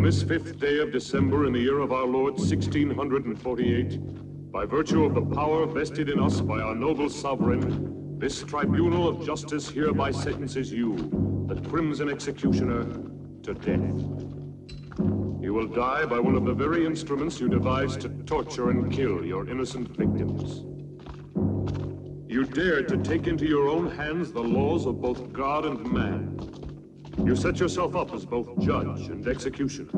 this 5th day of December in the year of our Lord 1648, by virtue of the power vested in us by our noble sovereign, this tribunal of justice hereby sentences you, the Crimson Executioner, to death. You will die by one of the very instruments you devised to torture and kill your innocent victims. You dared to take into your own hands the laws of both God and man. You set yourself up as both judge and executioner.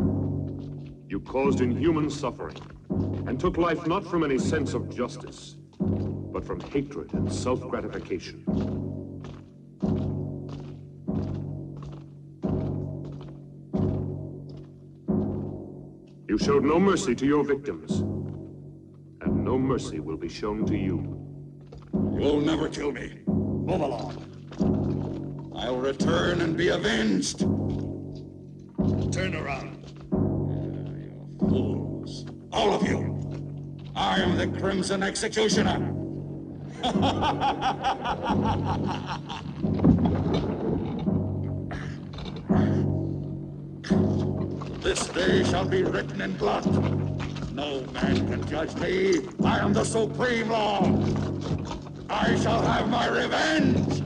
You caused inhuman suffering and took life not from any sense of justice, but from hatred and self-gratification. You showed no mercy to your victims, and no mercy will be shown to you. You'll never kill me. Move along. I'll return and be avenged. Turn around. You fools. All of you. I am the Crimson Executioner. This day shall be written in blood. No man can judge me. I am the supreme law. I shall have my revenge.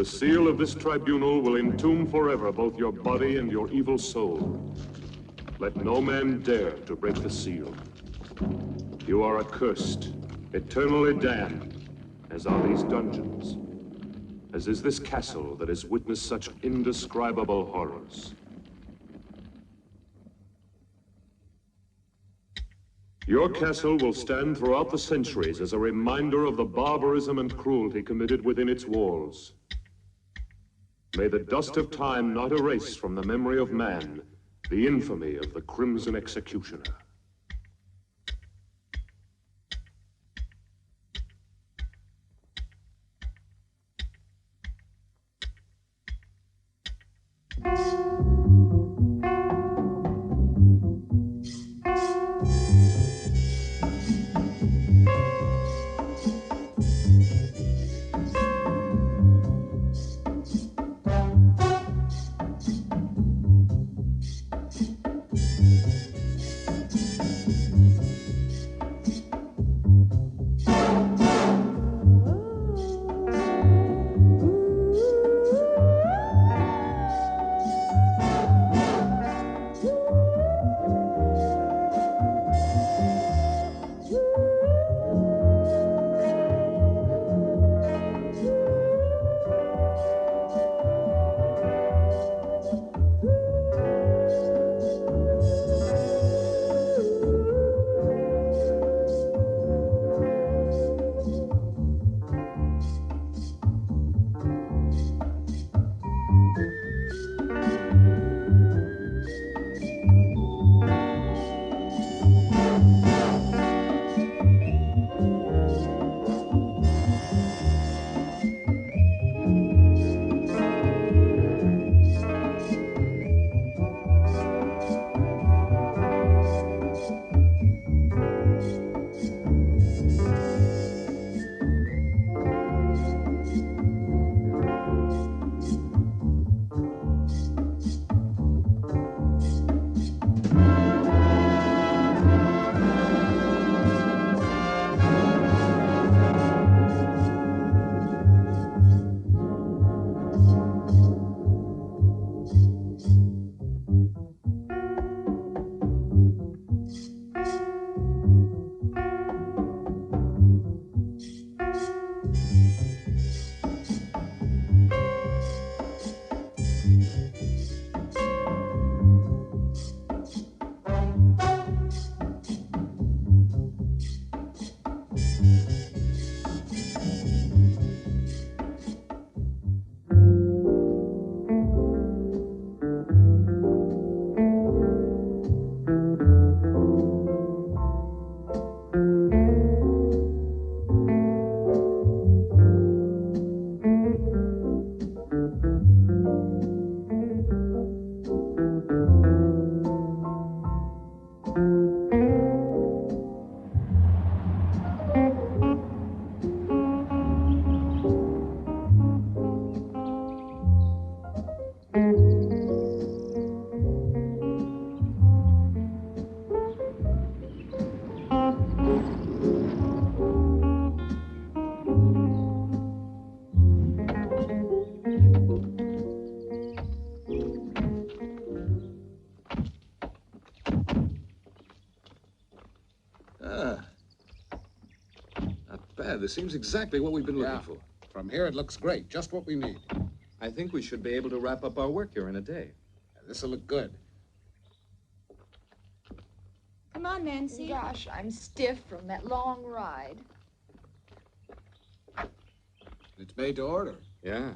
The seal of this tribunal will entomb forever both your body and your evil soul. Let no man dare to break the seal. You are accursed, eternally damned, as are these dungeons, as is this castle that has witnessed such indescribable horrors. Your castle will stand throughout the centuries as a reminder of the barbarism and cruelty committed within its walls. May the dust of time not erase from the memory of man the infamy of the Crimson Executioner. this seems exactly what we've been looking for. From here, it looks great. Just what we need. I think we should be able to wrap up our work here in a day. This'll look good. Come on, Nancy. Gosh, I'm stiff from that long ride. It's made to order. Yeah.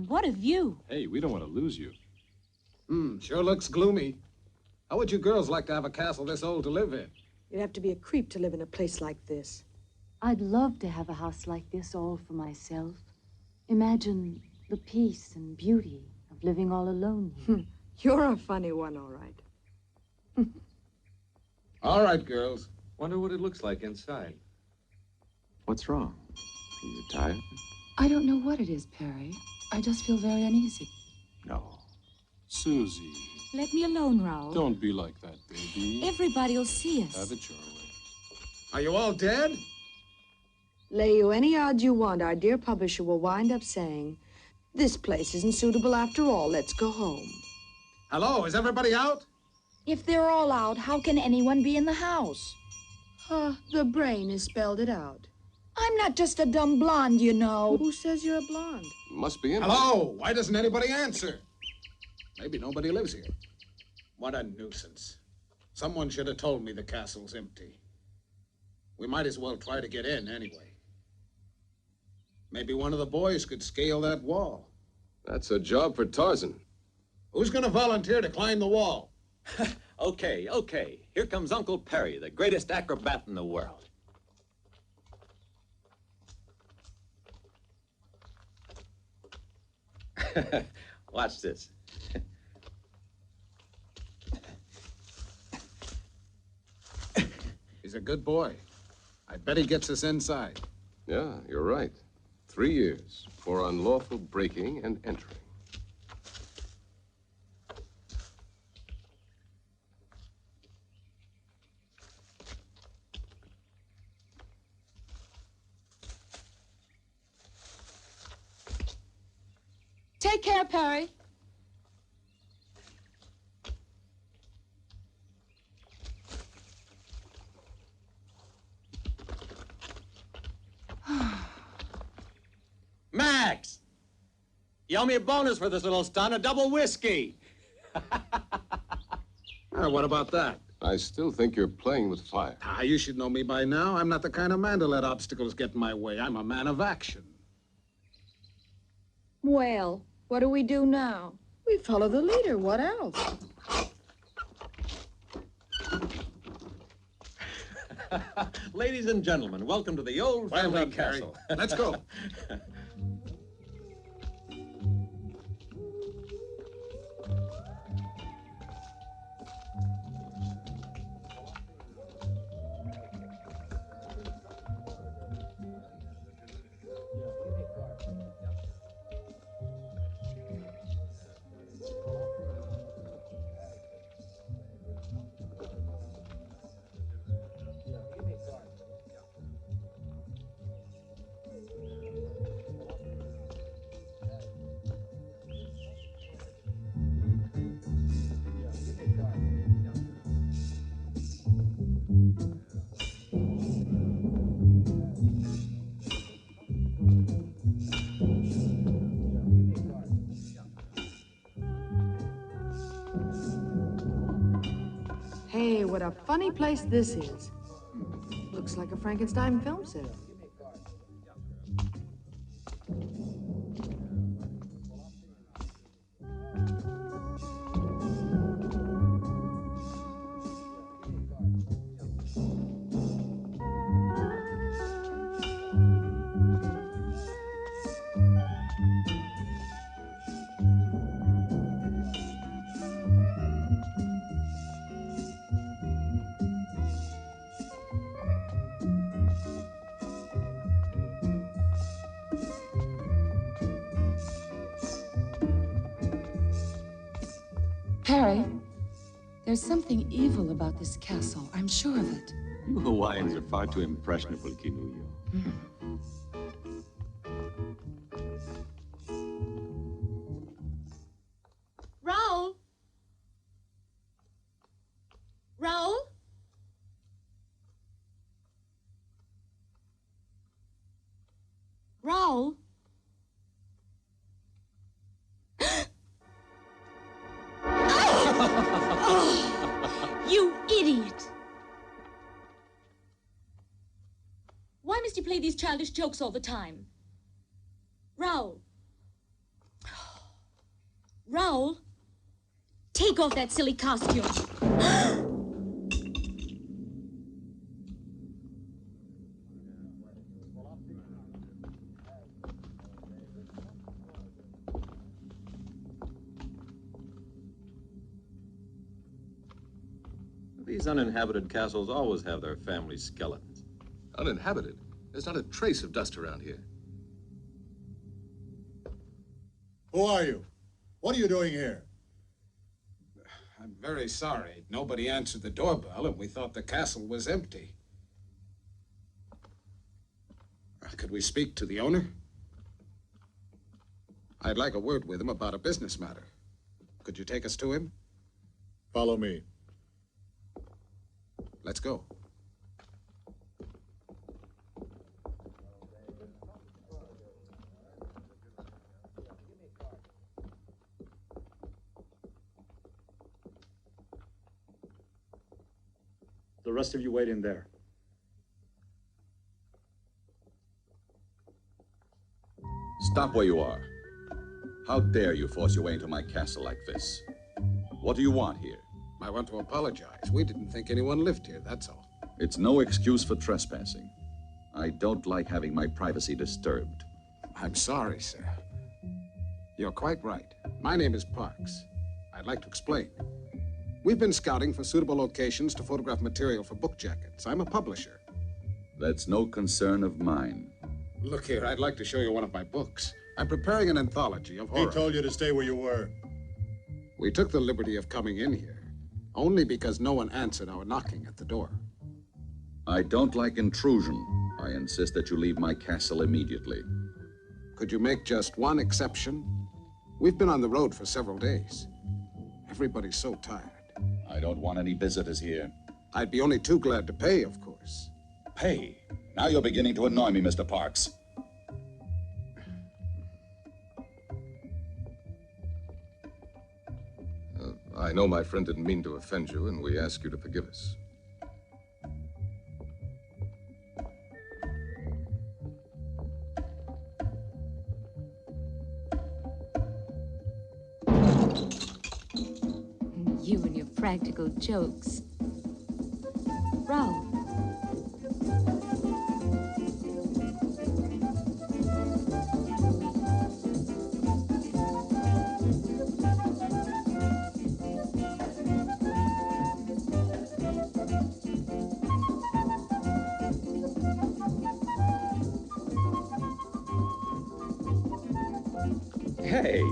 What a view. Hey, we don't want to lose you. Sure looks gloomy. How would you girls like to have a castle this old to live in? You'd have to be a creep to live in a place like this. I'd love to have a house like this all for myself. Imagine the peace and beauty of living all alone here. You're a funny one, all right. All right, girls. Wonder what it looks like inside. What's wrong? Are you tired? I don't know what it is, Perry. I just feel very uneasy. No. Susie, Let me alone, Raoul. don't be like that, baby. Everybody will see us. Have it your way. Are you all dead? Lay you any odds you want, our dear publisher will wind up saying, "This place isn't suitable after all. Let's go home." Hello, is everybody out? If they're all out, how can anyone be in the house? The brain has spelled it out. I'm not just a dumb blonde, you know. Who says you're a blonde? Must be in. Hello, why doesn't anybody answer? Maybe nobody lives here. What a nuisance. Someone should have told me the castle's empty. We might as well try to get in anyway. Maybe one of the boys could scale that wall. That's a job for Tarzan. Who's gonna volunteer to climb the wall? Okay. Here comes Uncle Perry, the greatest acrobat in the world. Watch this. He's a good boy. I bet he gets us inside. Yeah, you're right. 3 years for unlawful breaking and entering. Take care, Perry. Max! You owe me a bonus for this little stunt, a double whiskey. What about that? I still think you're playing with fire. You should know me by now. I'm not the kind of man to let obstacles get in my way. I'm a man of action. Well, what do we do now? We follow the leader. What else? Ladies and gentlemen, welcome to the old Well family done, Perry. castle. Let's go. Hey, what a funny place this is. Looks like a Frankenstein film set. Perry, there's something evil about this castle. I'm sure of it. You Hawaiians are far too impressionable, Kinuyo. Raoul? Raoul? Raoul? You idiot! Why must you play these childish jokes all the time? Raoul. Raoul, take off that silly costume. These uninhabited castles always have their family skeletons. Uninhabited? There's not a trace of dust around here. Who are you? What are you doing here? I'm very sorry. Nobody answered the doorbell, and we thought the castle was empty. Could we speak to the owner? I'd like a word with him about a business matter. Could you take us to him? Follow me. Let's go. The rest of you wait in there. Stop where you are. How dare you force your way into my castle like this? What do you want here? I want to apologize. We didn't think anyone lived here, that's all. It's no excuse for trespassing. I don't like having my privacy disturbed. I'm sorry, sir. You're quite right. My name is Parks. I'd like to explain. We've been scouting for suitable locations to photograph material for book jackets. I'm a publisher. That's no concern of mine. Look here, I'd like to show you one of my books. I'm preparing an anthology of horror. He told you to stay where you were. We took the liberty of coming in here, only because no one answered our knocking at the door. I don't like intrusion. I insist that you leave my castle immediately. Could you make just one exception? We've been on the road for several days. Everybody's so tired. I don't want any visitors here. I'd be only too glad to pay, of course. Pay? Now you're beginning to annoy me, Mr. Parks. I know my friend didn't mean to offend you, and we ask you to forgive us. You and your practical jokes. Raoul. Hey!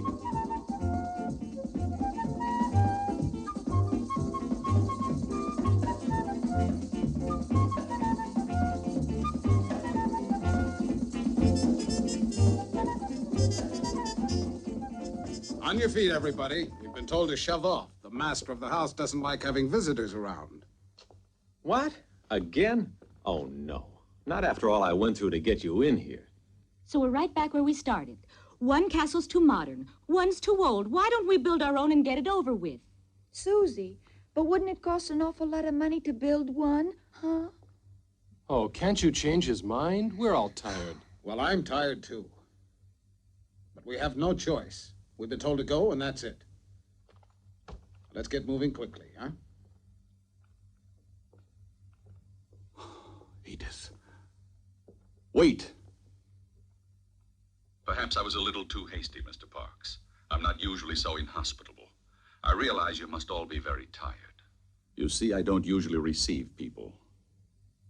On your feet, everybody. We've been told to shove off. The master of the house doesn't like having visitors around. What? Again? Oh, no. Not after all I went through to get you in here. So we're right back where we started. One castle's too modern, one's too old. Why don't we build our own and get it over with? Susie, but wouldn't it cost an awful lot of money to build one, huh? Oh, can't you change his mind? We're all tired. Well, I'm tired, too. But we have no choice. We've been told to go, and that's it. Let's get moving quickly, huh? Edith. Wait! Perhaps I was a little too hasty, Mr. Parks. I'm not usually so inhospitable. I realize you must all be very tired. You see, I don't usually receive people.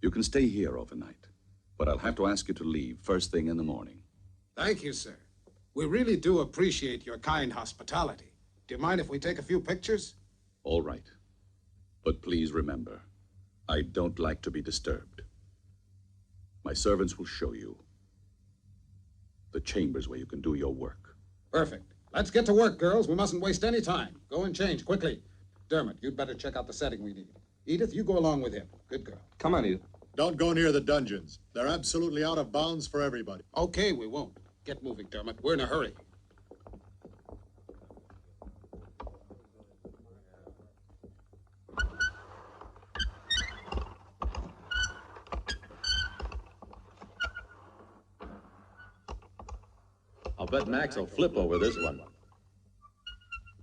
You can stay here overnight, but I'll have to ask you to leave first thing in the morning. Thank you, sir. We really do appreciate your kind hospitality. Do you mind if we take a few pictures? All right. But please remember, I don't like to be disturbed. My servants will show you the chambers where you can do your work. Perfect. Let's get to work, girls. We mustn't waste any time. Go and change, quickly. Dermot, you'd better check out the setting we need. Edith, you go along with him. Good girl. Come on, Edith. Don't go near the dungeons. They're absolutely out of bounds for everybody. Okay, we won't. Get moving, Dermot. We're in a hurry. I'll bet Max will flip over this one.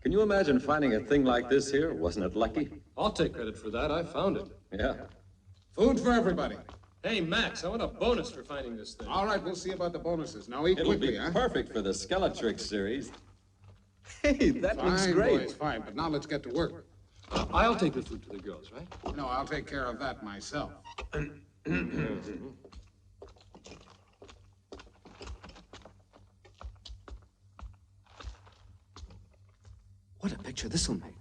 Can you imagine finding a thing like this here? Wasn't it lucky? I'll take credit for that. I found it. Yeah. Food for everybody. Hey, Max, I want a bonus for finding this thing. All right, we'll see about the bonuses. Now eat It'll quickly, be huh? perfect for the Skeletrix series. Hey, that looks Fine, great. boys, fine. But now let's get to work. I'll take the food to the girls, right? No, I'll take care of that myself. What a picture this will make.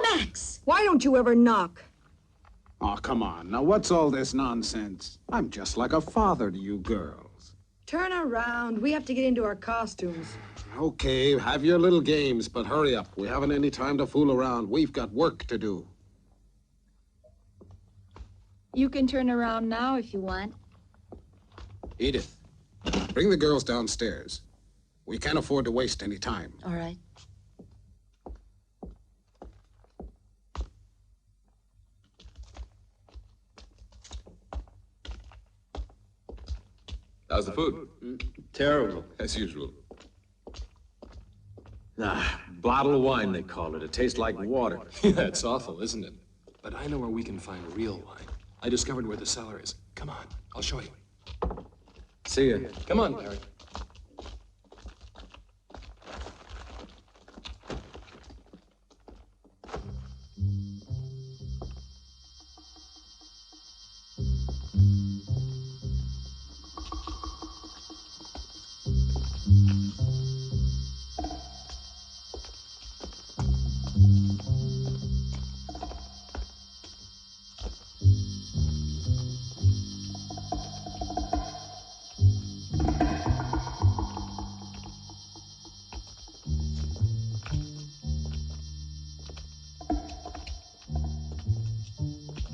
Max! Why don't you ever knock? Oh, come on. Now, what's all this nonsense? I'm just like a father to you girls. Turn around. We have to get into our costumes. Okay, have your little games, but hurry up. We haven't any time to fool around. We've got work to do. You can turn around now if you want. Edith, bring the girls downstairs. We can't afford to waste any time. All right. How's the food? Terrible. As usual. Bottle of wine, they call it. It tastes like water. Yeah, it's awful, isn't it? But I know where we can find real wine. I discovered where the cellar is. Come on, I'll show you. See ya. Come on, Larry.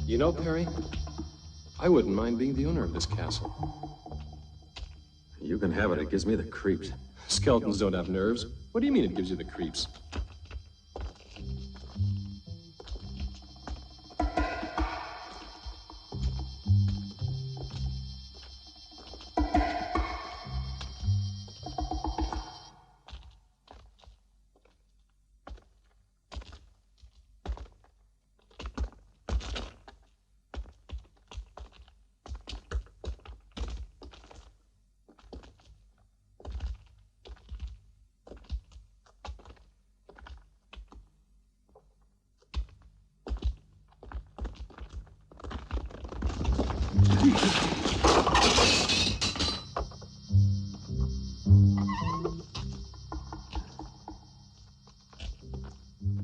You know, Perry, I wouldn't mind being the owner of this castle. You can have it. It gives me the creeps. Skeletons don't have nerves. What do you mean it gives you the creeps?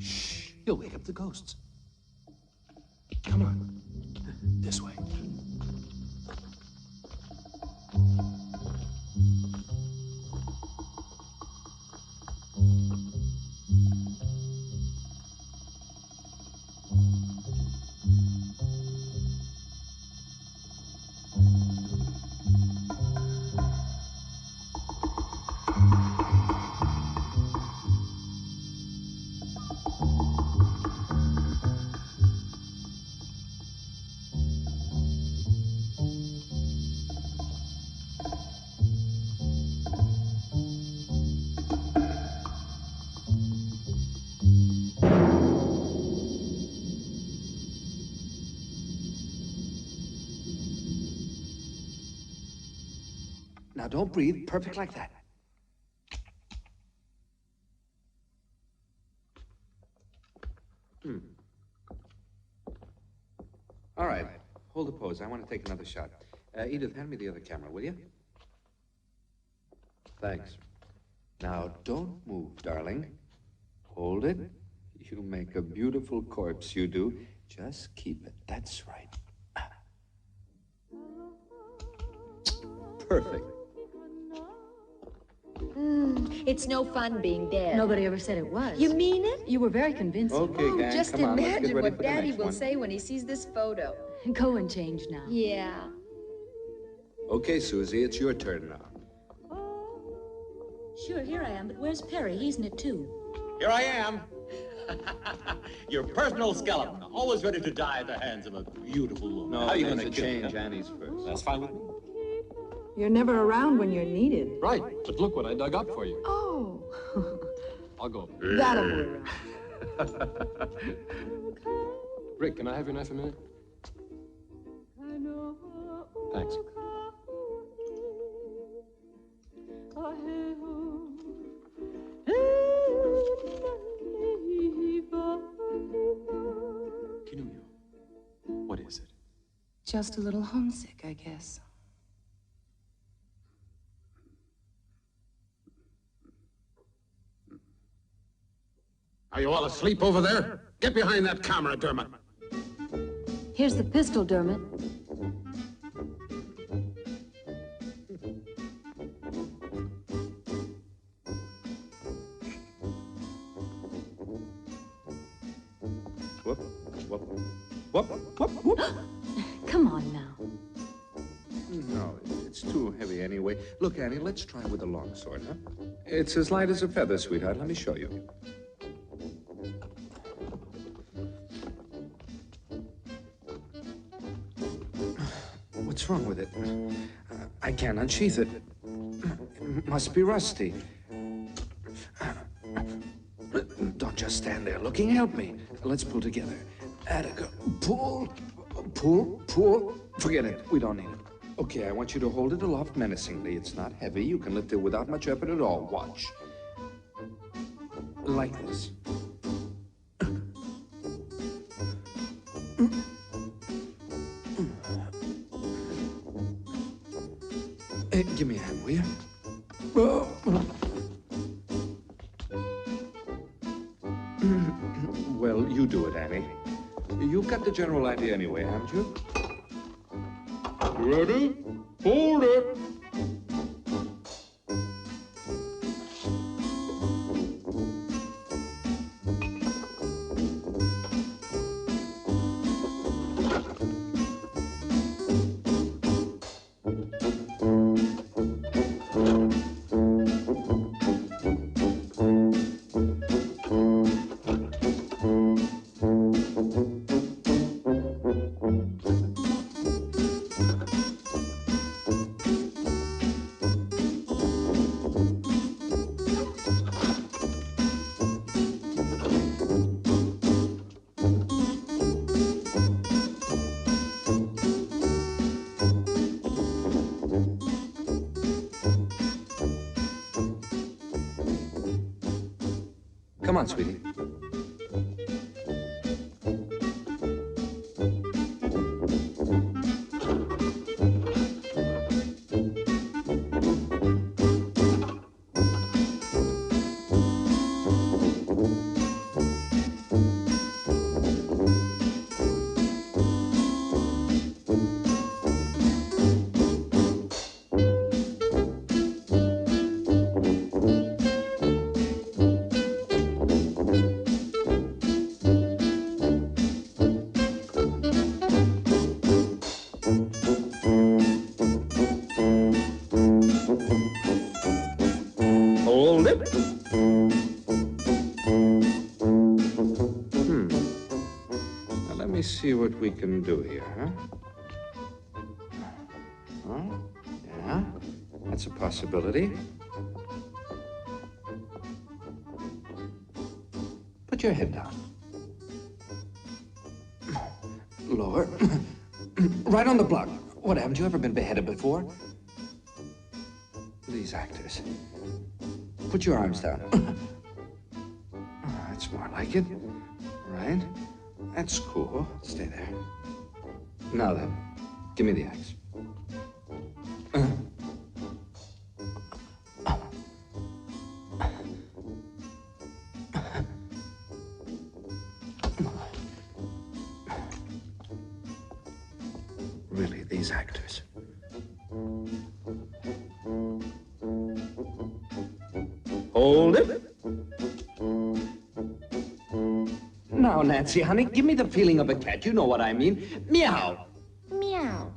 Shh, you'll wake up the ghosts. Come on, this way. Now don't breathe. Perfect like that. All right. Hold the pose. I want to take another shot. Edith, hand me the other camera, will you? Thanks. Now, don't move, darling. Hold it. You make a beautiful corpse, you do. Just keep it. That's right. Perfect. It's no fun being dead. Nobody ever said it was. You mean it? You were very convincing. Okay, gang, Just come on. Let's get imagine ready what for the Daddy next will one. say when he sees this photo. Go and change now. Yeah. Okay, Susie, it's your turn now. Sure, here I am, but where's Perry? He's in it too. Here I am. Your personal skeleton, always ready to die at the hands of a beautiful woman. No, How are you there's going a to change. Annie's first. That's fine with me. You're never around when you're needed. Right, but look what I dug up for you. Oh. I'll go. That'll be around. Rick, can I have your knife a minute? Thanks. Kinunyo, what is it? Just a little homesick, I guess. Are you all asleep over there? Get behind that camera, Dermot. Here's the pistol, Dermot. Whoop, whoop, whoop, whoop, whoop. Come on now. No, it's too heavy anyway. Look, Annie, let's try with the long sword, huh? It's as light as a feather, sweetheart. Let me show you. What's wrong with it? I can't unsheath it. It must be rusty. Don't just stand there looking. Help me. Let's pull together. Attica. Pull. Pull. Pull. Forget it. We don't need it. Okay, I want you to hold it aloft menacingly. It's not heavy. You can lift it without much effort at all. Watch. Like this. Hey, give me a hand, will you? Well, you do it, Annie. You've got the general idea anyway, haven't you? Ready? Hold it! Come on, sweetie. Hold it. Now let me see what we can do here, huh? Huh? Yeah, that's a possibility. Put your head down. Lower. Right on the block. What, haven't you ever been beheaded before? these actors? Put your arms down. That's more like it. Right. That's cool. Stay there. Now then, give me the axe. Really, these actors. Hold it. Now, Nancy, honey, give me the feeling of a cat. You know what I mean. Meow. Meow.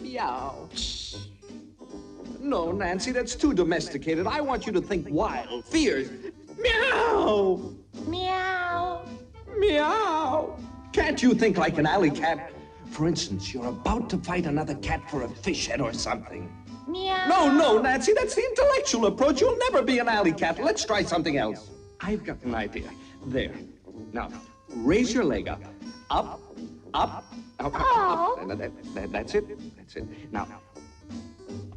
Meow. No, Nancy, that's too domesticated. I want you to think wild, fierce. Meow. Meow. Meow. Can't you think like an alley cat? For instance, you're about to fight another cat for a fish head or something. Meow. No, Nancy, that's the intellectual approach. You'll never be an alley cat. Let's try something else. I've got an idea. There. Now, raise your leg up. Up, up, up, up. That's it. That's it. Now,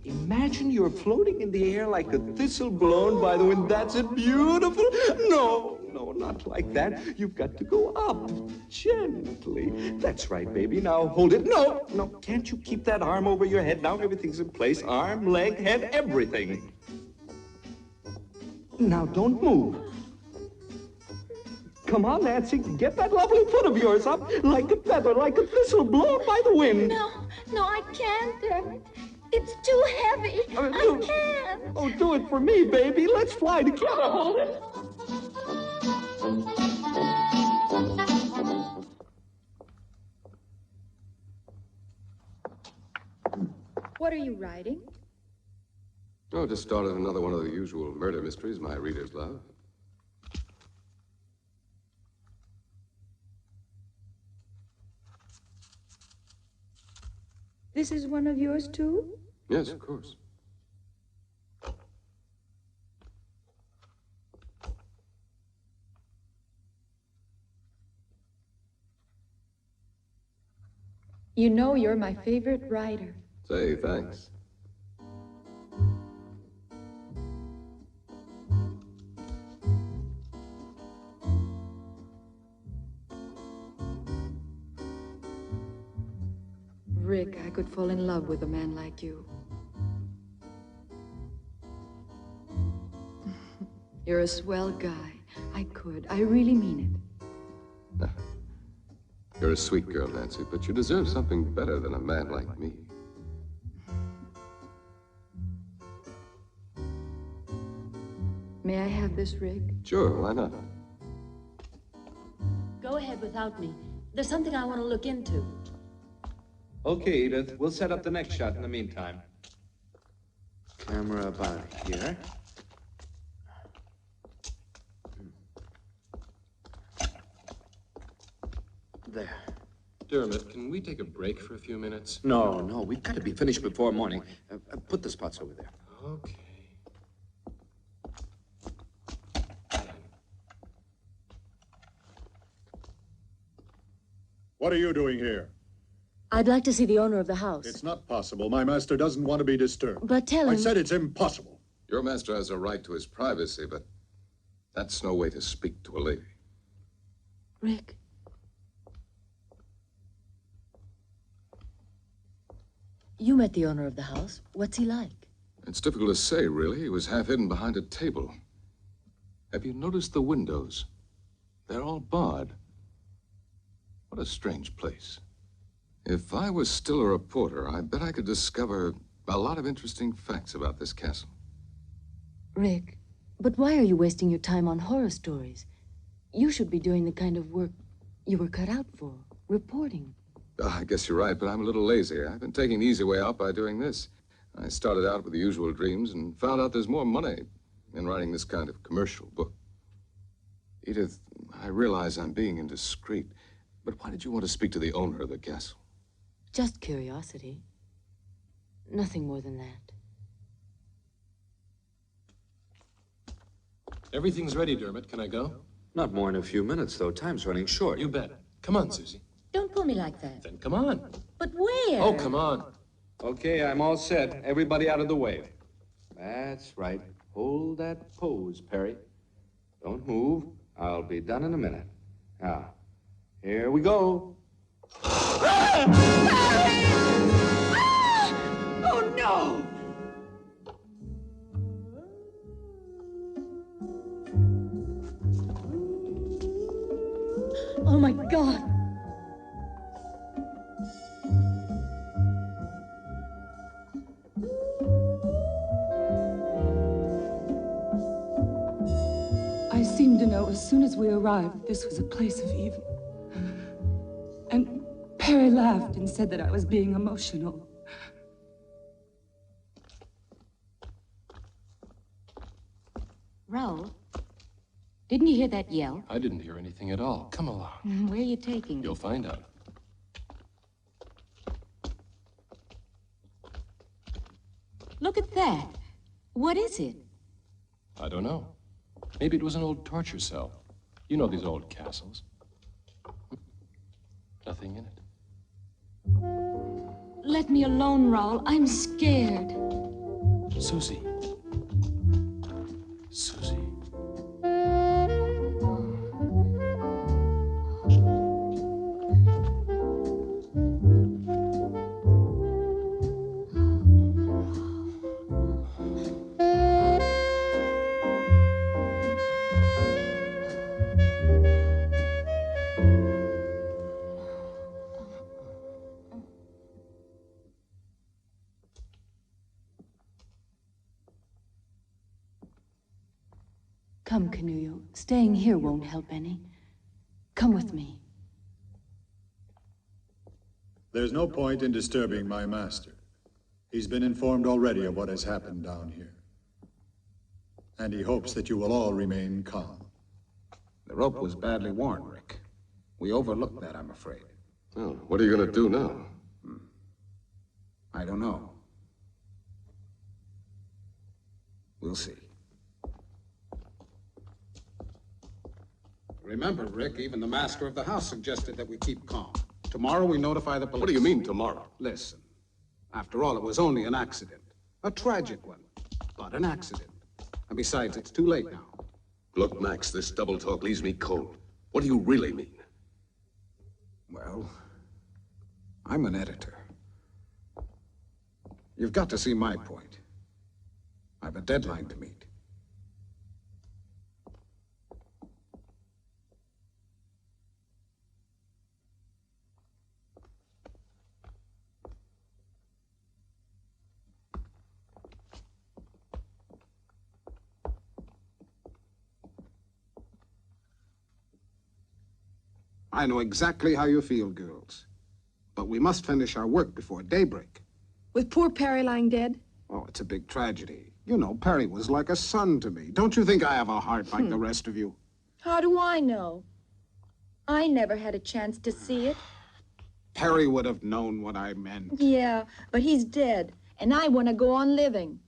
imagine you're floating in the air like a thistle blown by the wind. That's it. Beautiful. No, not like that. You've got to go up gently. That's right, baby. Now hold it. No. Can't you keep that arm over your head? Now everything's in place. Arm, leg, head, everything. Now don't move. Come on, Nancy. Get that lovely foot of yours up like a feather, like a thistle blown by the wind. No, I can't, Dermot. It's too heavy. I can't. Oh, do it for me, baby. Let's fly together. Hold it. What are you writing? Oh, just started another one of the usual murder mysteries my readers love. This is one of yours, too? Yes, of course. You know you're my favorite writer. Say, thanks. Rick, I could fall in love with a man like you. You're a swell guy. I could. I really mean it. You're a sweet girl, Nancy, but you deserve something better than a man like me. May I have this, Rick? Sure, why not? Go ahead without me. There's something I want to look into. Okay, Edith. We'll set up the next shot in the meantime. Camera about here. There. Dermot, can we take a break for a few minutes? No, we've got to be finished before morning. Put the spots over there. Okay. What are you doing here? I'd like to see the owner of the house. It's not possible. My master doesn't want to be disturbed. But tell him... I said it's impossible. Your master has a right to his privacy, but that's no way to speak to a lady. Rick. You met the owner of the house. What's he like? It's difficult to say, really. He was half hidden behind a table. Have you noticed the windows? They're all barred. What a strange place. If I was still a reporter, I bet I could discover a lot of interesting facts about this castle. Rick, but why are you wasting your time on horror stories? You should be doing the kind of work you were cut out for, reporting. I guess you're right, but I'm a little lazy. I've been taking the easy way out by doing this. I started out with the usual dreams and found out there's more money in writing this kind of commercial book. Edith, I realize I'm being indiscreet, but why did you want to speak to the owner of the castle? Just curiosity. Nothing more than that. Everything's ready, Dermot. Can I go? Not more than a few minutes, though. Time's running short. You bet. Come on, Susie. Don't pull me like that. Then come on. But where? Oh, come on. Okay, I'm all set. Everybody out of the way. That's right. Hold that pose, Perry. Don't move. I'll be done in a minute. Now, here we go. Oh, no! Oh, my God. I seemed to know as soon as we arrived this was a place of evil. And Perry laughed and said that I was being emotional. Raoul, didn't you hear that yell? I didn't hear anything at all. Come along. Where are you taking me? You'll find out. Look at that. What is it? I don't know. Maybe it was an old torture cell. You know these old castles. Nothing in it. Let me alone, Raoul. I'm scared. Susie. Susie. Come, Canuyo. Staying here won't help any. Come with me. There's no point in disturbing my master. He's been informed already of what has happened down here. And he hopes that you will all remain calm. The rope was badly worn, Rick. We overlooked that, I'm afraid. Well, what are you going to do now? I don't know. We'll see. Remember, Rick, even the master of the house suggested that we keep calm. Tomorrow we notify the police. What do you mean, tomorrow? Listen, after all, it was only an accident. A tragic one, but an accident. And besides, it's too late now. Look, Max, this double talk leaves me cold. What do you really mean? Well, I'm an editor. You've got to see my point. I've a deadline to meet. I know exactly how you feel, girls. But we must finish our work before daybreak. With poor Perry lying dead? Oh, it's a big tragedy. You know, Perry was like a son to me. Don't you think I have a heart like the rest of you? How do I know? I never had a chance to see it. Perry would have known what I meant. Yeah, but he's dead, and I want to go on living.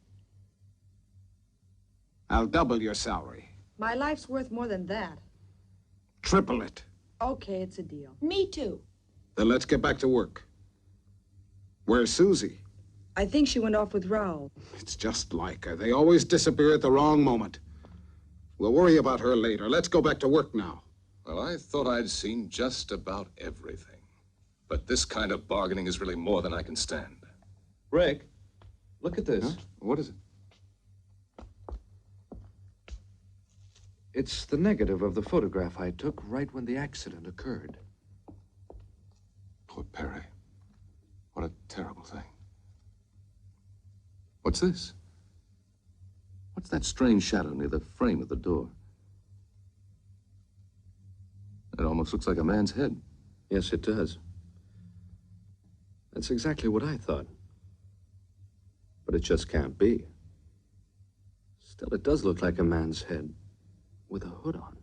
I'll double your salary. My life's worth more than that. Triple it. Okay, it's a deal. Me too. Then let's get back to work. Where's Susie? I think she went off with Raoul. It's just like her. They always disappear at the wrong moment. We'll worry about her later. Let's go back to work now. Well, I thought I'd seen just about everything. But this kind of bargaining is really more than I can stand. Rick, look at this. Huh? What is it? It's the negative of the photograph I took right when the accident occurred. Poor Perry. What a terrible thing. What's this? What's that strange shadow near the frame of the door? It almost looks like a man's head. Yes, it does. That's exactly what I thought. But it just can't be. Still, it does look like a man's head with a hood on.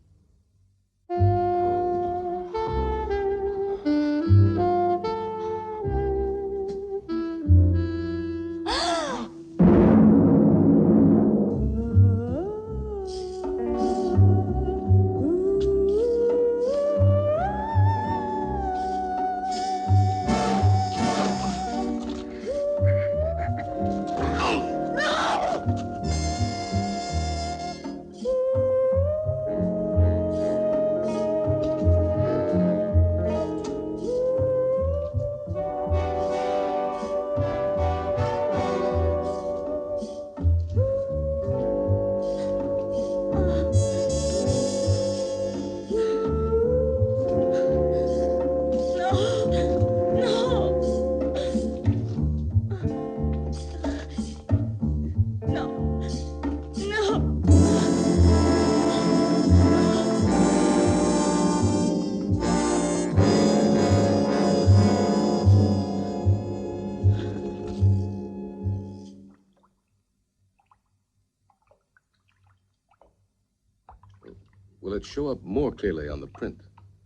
it show up more clearly on the print.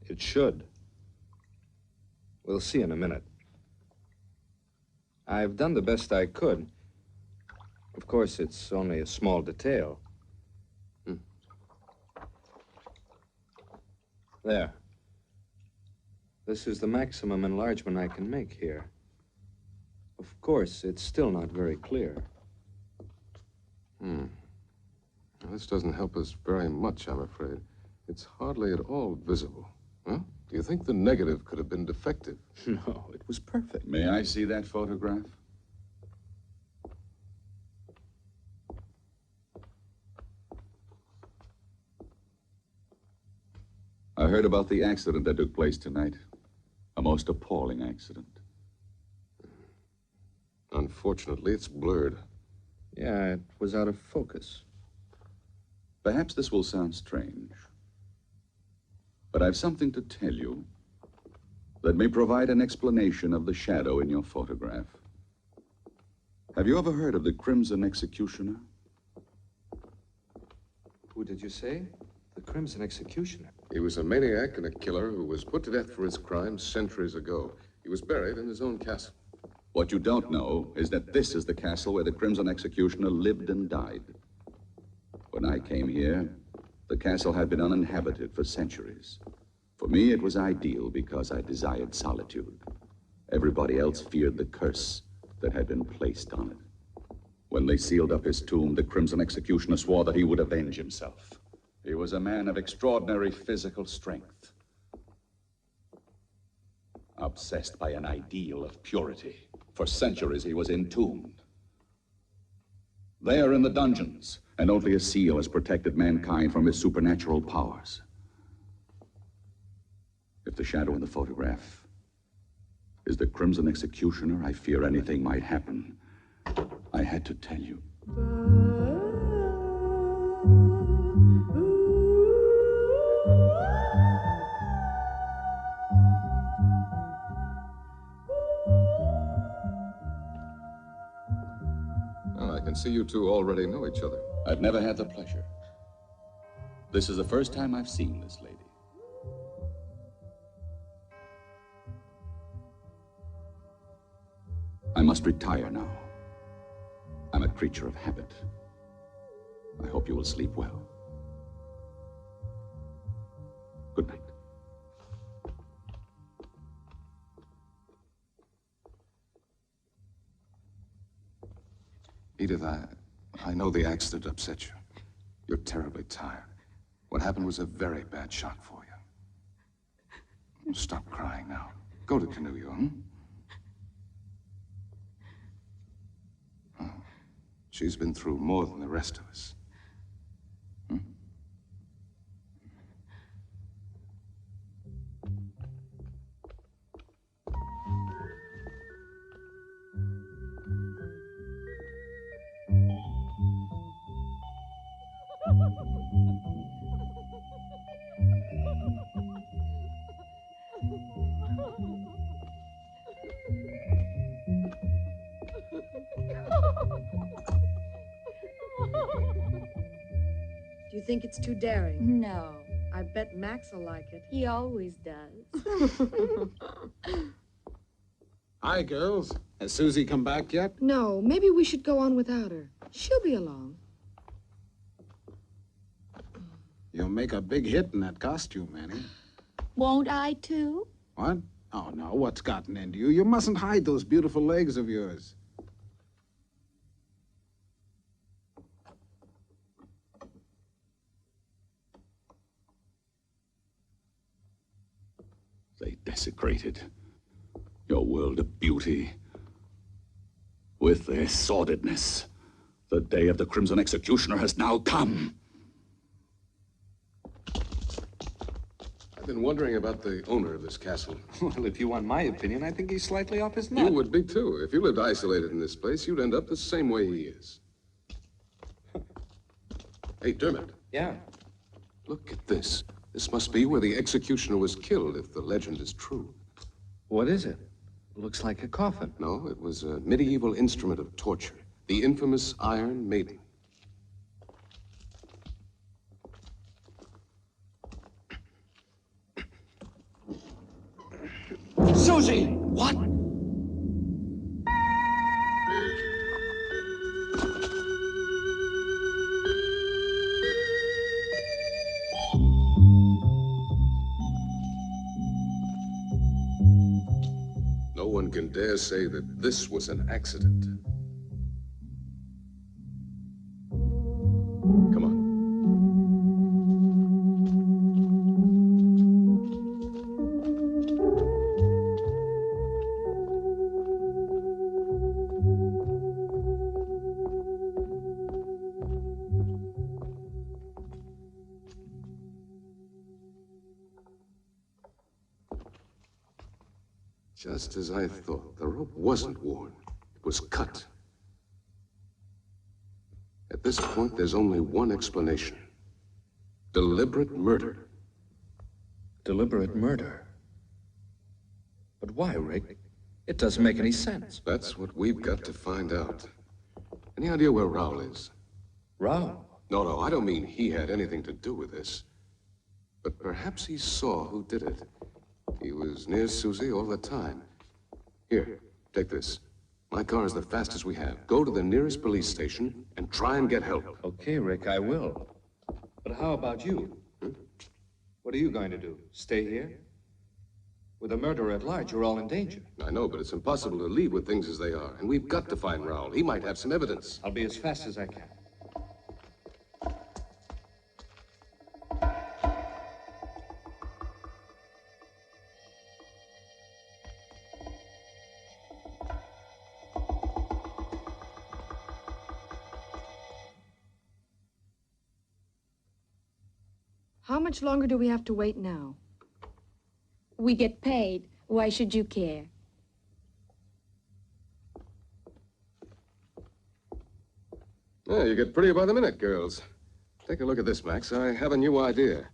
It should. We'll see in a minute. I've done the best I could. Of course, it's only a small detail. There. This is the maximum enlargement I can make here. Of course, it's still not very clear. Now, this doesn't help us very much, I'm afraid. It's hardly at all visible. Huh? Do you think the negative could have been defective? No, it was perfect. May I see that photograph? I heard about the accident that took place tonight. A most appalling accident. Unfortunately, it's blurred. Yeah, it was out of focus. Perhaps this will sound strange, but I've something to tell you that may provide an explanation of the shadow in your photograph. Have you ever heard of the Crimson Executioner? Who did you say? The Crimson Executioner? He was a maniac and a killer who was put to death for his crimes centuries ago. He was buried in his own castle. What you don't know is that this is the castle where the Crimson Executioner lived and died. When I came here, the castle had been uninhabited for centuries. For me, it was ideal because I desired solitude. Everybody else feared the curse that had been placed on it. When they sealed up his tomb, the Crimson Executioner swore that he would avenge himself. He was a man of extraordinary physical strength, obsessed by an ideal of purity. For centuries, he was entombed. There in the dungeons, and only a seal has protected mankind from his supernatural powers. If the shadow in the photograph is the Crimson Executioner, I fear anything might happen. I had to tell you. Well, I can see you two already know each other. I've never had the pleasure. This is the first time I've seen this lady. I must retire now. I'm a creature of habit. I hope you will sleep well. Good night. Edith, I know the accident upset you. You're terribly tired. What happened was a very bad shock for you. Stop crying now. Go to Canoe, hmm? Oh, she's been through more than the rest of us. Do you think it's too daring? No. I bet Max will like it. He always does. Hi, girls. Has Susie come back yet? No, maybe we should go on without her. She'll be along. You'll make a big hit in that costume, Annie. Won't I, too? What? Oh, no. What's gotten into you? You mustn't hide those beautiful legs of yours. They desecrated your world of beauty with their sordidness. The day of the Crimson Executioner has now come. I've been wondering about the owner of this castle. Well, if you want my opinion, I think he's slightly off his nut. You would be, too. If you lived isolated in this place, you'd end up the same way he is. Hey, Dermot. Yeah? Look at this. This must be where the executioner was killed, if the legend is true. What is it? Looks like a coffin. No, it was a medieval instrument of torture. The infamous Iron Maiden. Susie! What? No one can dare say that this was an accident. Come on. Just as I thought, the rope wasn't worn. It was cut. At this point, there's only one explanation. Deliberate murder. Deliberate murder? But why, Rick? It doesn't make any sense. That's what we've got to find out. Any idea where Raoul is? Raoul? No, I don't mean he had anything to do with this. But perhaps he saw who did it. He was near Susie all the time. Here, take this. My car is the fastest we have. Go to the nearest police station and try and get help. Okay, Rick, I will. But how about you? What are you going to do? Stay here? With a murderer at large, you're all in danger. I know, but it's impossible to leave with things as they are. And we've got to find Raoul. He might have some evidence. I'll be as fast as I can. How much longer do we have to wait now? We get paid. Why should you care? Yeah, you get prettier by the minute, girls. Take a look at this, Max. I have a new idea.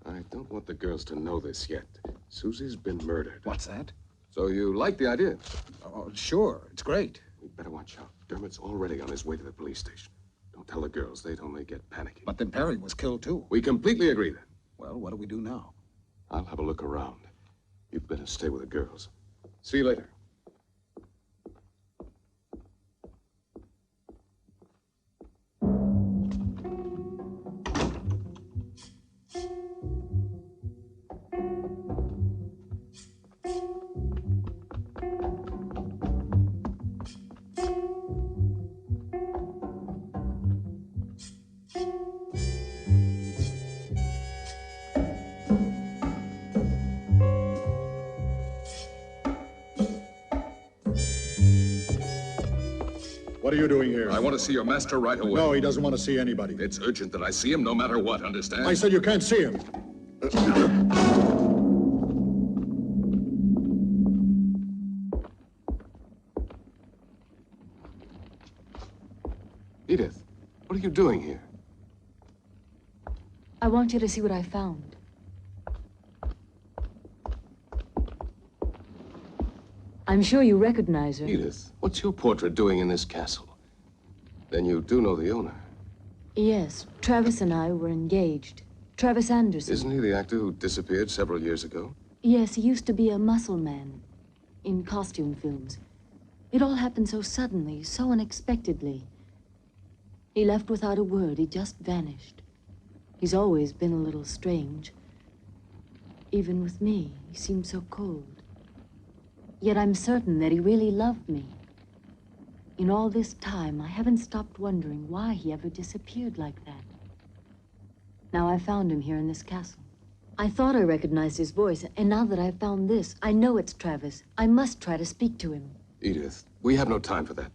I don't want the girls to know this yet. Susie's been murdered. What's that? So you like the idea? Oh, sure. It's great. We'd better watch out. Dermot's already on his way to the police station. Don't tell the girls. They'd only get panicky. But then Perry was killed, too. We completely agree then. Well, what do we do now? I'll have a look around. You'd better stay with the girls. See you later. What are you doing here? I want to see your master right away. No, he doesn't want to see anybody. It's urgent that I see him no matter what, understand? I said you can't see him. Edith, what are you doing here? I want you to see what I found. I'm sure you recognize her. Edith, what's your portrait doing in this castle? Then you do know the owner. Yes, Travis and I were engaged. Travis Anderson. Isn't he the actor who disappeared several years ago? Yes, he used to be a muscle man in costume films. It all happened so suddenly, so unexpectedly. He left without a word. He just vanished. He's always been a little strange. Even with me, he seemed so cold. Yet I'm certain that he really loved me. In all this time, I haven't stopped wondering why he ever disappeared like that. Now I found him here in this castle. I thought I recognized his voice, and now that I've found this, I know it's Travis. I must try to speak to him. Edith, we have no time for that.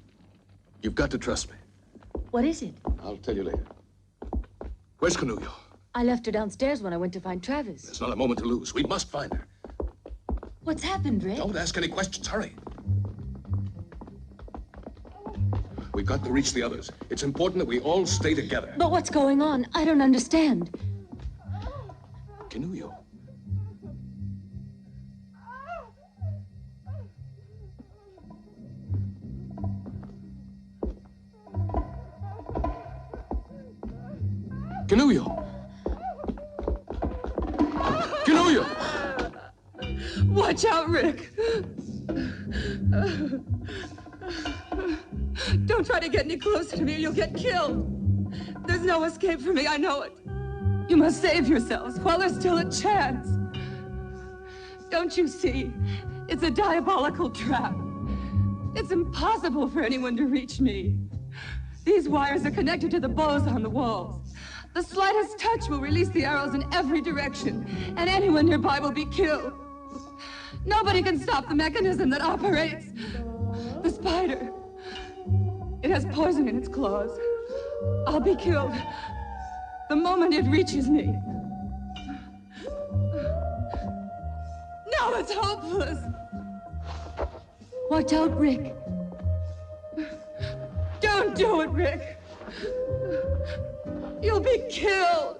You've got to trust me. What is it? I'll tell you later. Where's Canullo? I left her downstairs when I went to find Travis. There's not a moment to lose. We must find her. What's happened, Rick? Don't ask any questions. Hurry. We've got to reach the others. It's important that we all stay together. But what's going on? I don't understand. Canullo. Canullo! Canullo! Watch out, Rick. Don't try to get any closer to me or you'll get killed. There's no escape for me, I know it. You must save yourselves while there's still a chance. Don't you see? It's a diabolical trap. It's impossible for anyone to reach me. These wires are connected to the bows on the walls. The slightest touch will release the arrows in every direction, and anyone nearby will be killed. Nobody can stop the mechanism that operates. The spider. It has poison in its claws. I'll be killed the moment it reaches me. Now it's hopeless. Watch out, Rick. Don't do it, Rick. You'll be killed.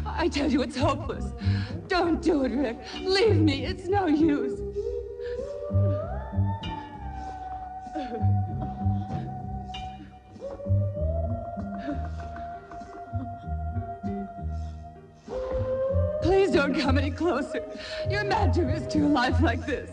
I tell you, it's hopeless. Don't do it, Rick. Leave me. It's no use. Please don't come any closer. You're mad to risk your life like this.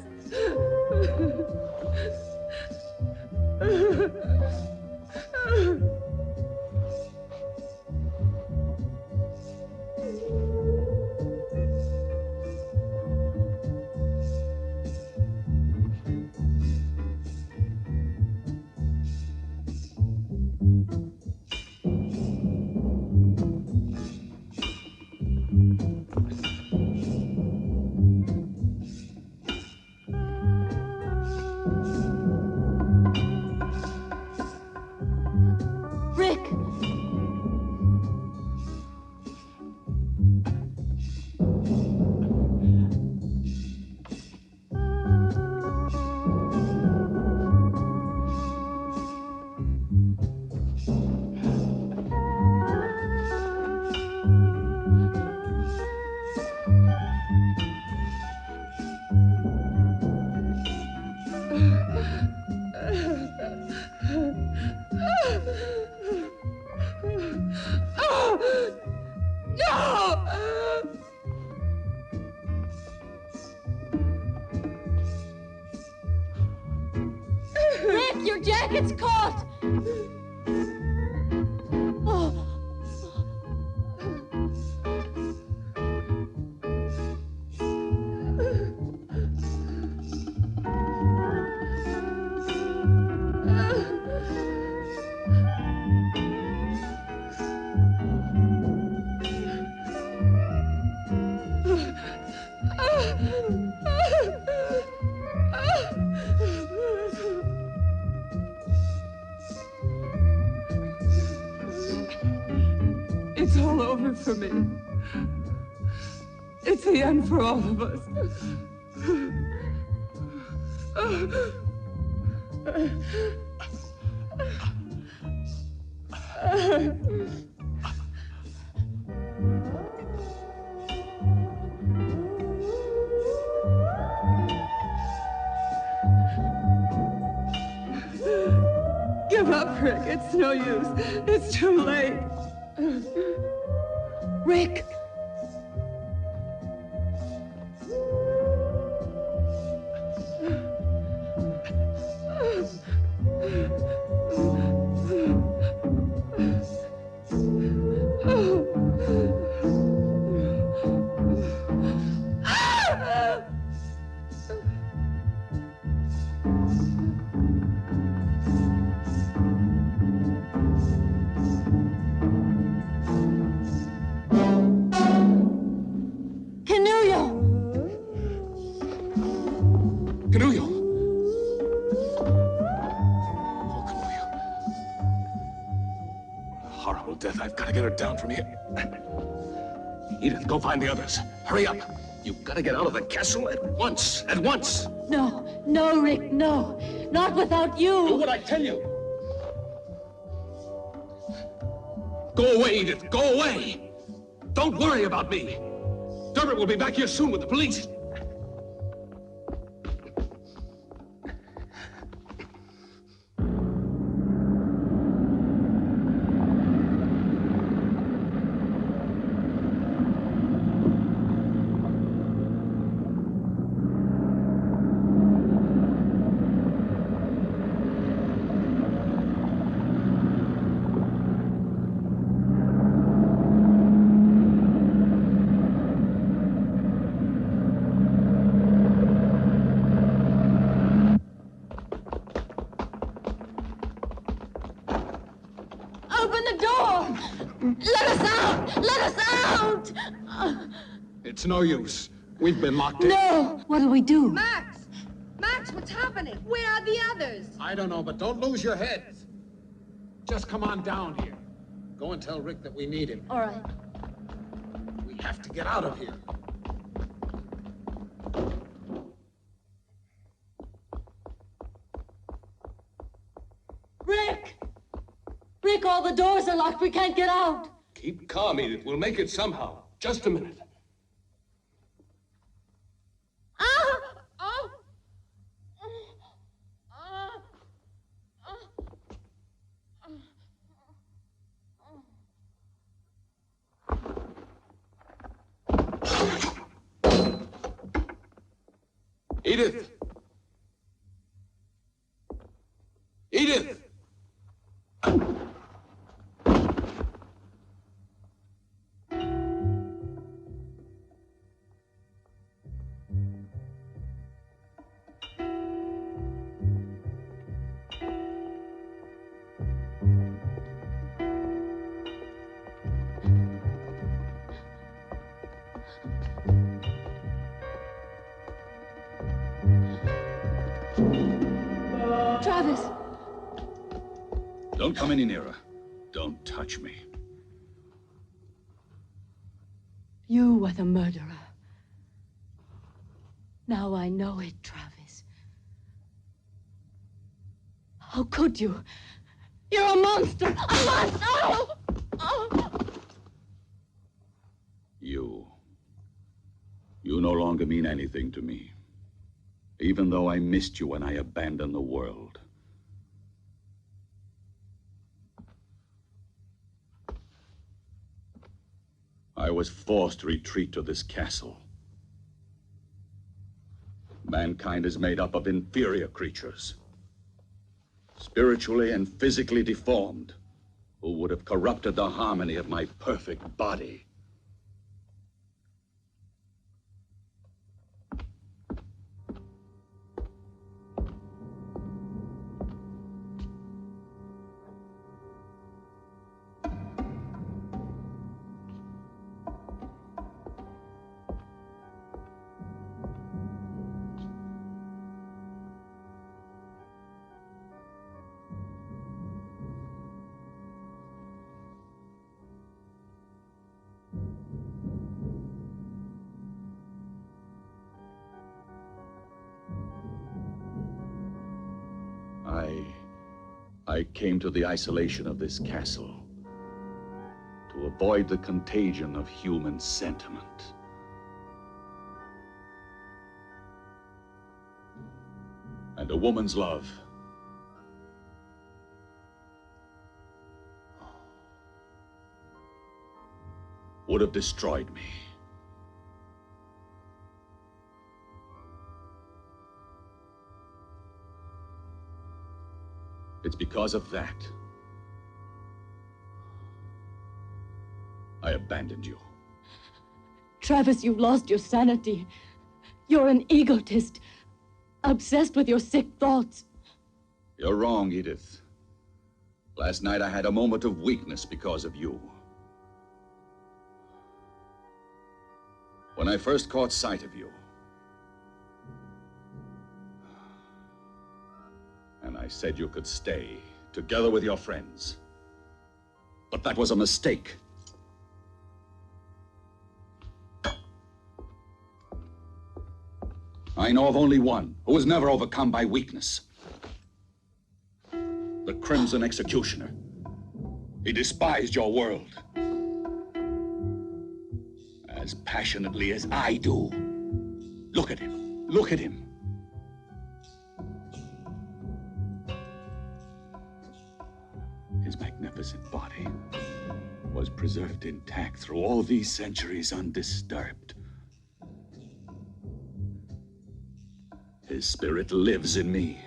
Your jacket's caught! It's all over for me. It's the end for all of us. Give up, Rick. It's no use. It's too late. Rick! Death, I've got to get her down from here. Edith, go find the others. Hurry up. You've got to get out of the castle at once. At once. No, no, Rick, no. Not without you. Do what I tell you. Go away, Edith. Go away. Don't worry about me. Dermot will be back here soon with the police. out! It's no use. We've been locked in. No! What'll we do? Max! Max, what's happening? Where are the others? I don't know, but don't lose your heads. Just come on down here. Go and tell Rick that we need him. All right. We have to get out of here. Rick! Rick, all the doors are locked. We can't get out. Keep calm, Edith. We'll make it somehow. Just a minute. Edith! Edith! Travis! Don't come any nearer. Don't touch me. You were the murderer. Now I know it, Travis. How could you? You're a monster! A monster! Oh! Oh! You no longer mean anything to me. Even though I missed you when I abandoned the world. I was forced to retreat to this castle. Mankind is made up of inferior creatures, spiritually and physically deformed, who would have corrupted the harmony of my perfect body. I came to the isolation of this castle to avoid the contagion of human sentiment. And a woman's love would have destroyed me. It's because of that I abandoned you. Travis, you've lost your sanity. You're an egotist, obsessed with your sick thoughts. You're wrong, Edith. Last night I had a moment of weakness because of you. When I first caught sight of you, and I said you could stay together with your friends. But that was a mistake. I know of only one who was never overcome by weakness. The Crimson Executioner. He despised your world as passionately as I do. Look at him. Look at him. His magnificent body was preserved intact through all these centuries undisturbed. His spirit lives in me,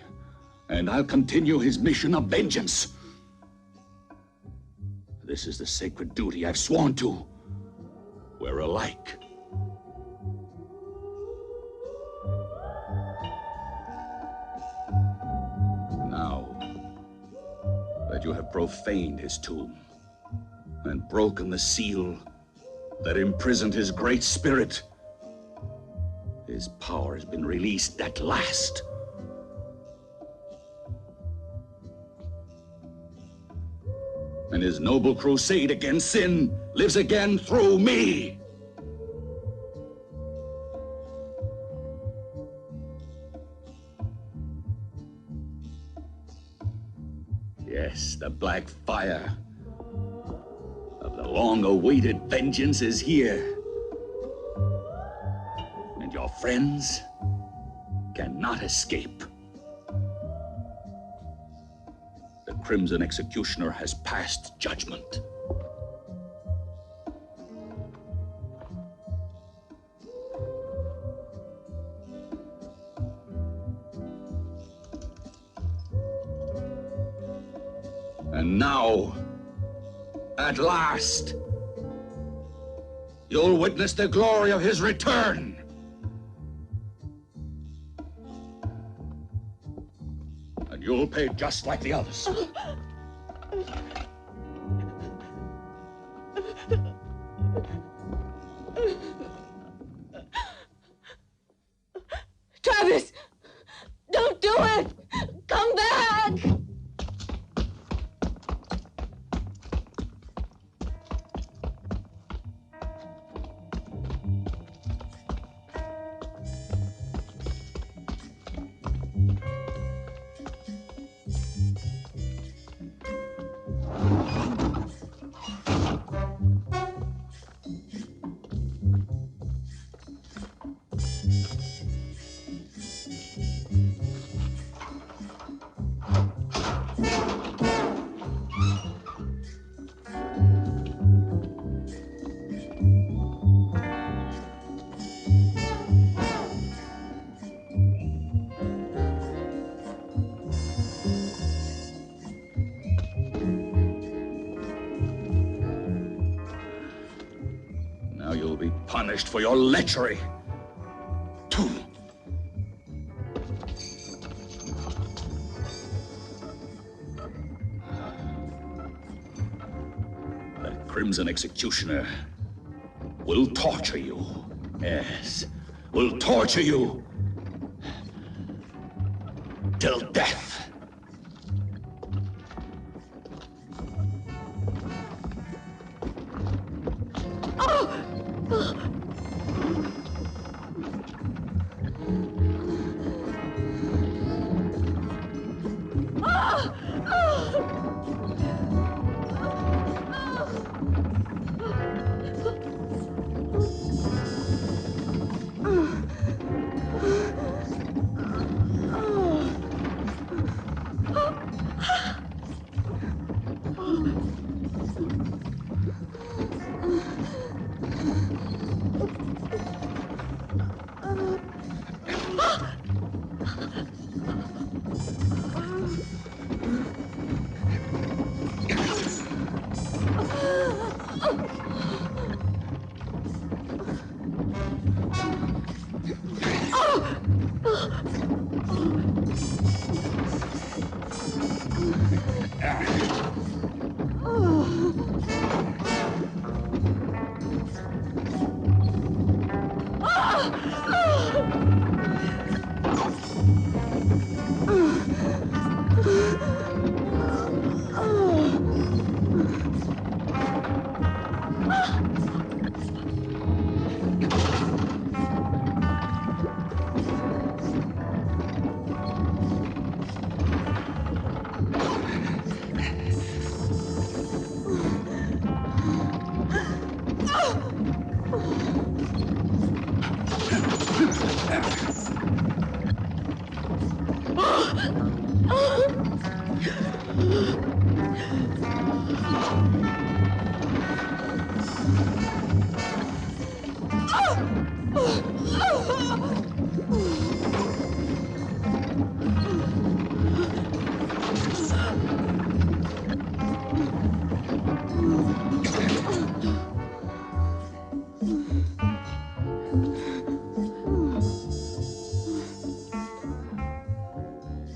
and I'll continue his mission of vengeance. This is the sacred duty I've sworn to. We're alike. That you have profaned his tomb and broken the seal that imprisoned his great spirit. His power has been released at last. And his noble crusade against sin lives again through me. Yes, the black fire of the long-awaited vengeance is here. And your friends cannot escape. The Crimson Executioner has passed judgment. And now, at last, you'll witness the glory of his return. And you'll pay just like the others. Travis! Don't do it! Come back! Now you'll be punished for your lechery. The Crimson Executioner will torture you. Yes, will torture you till death.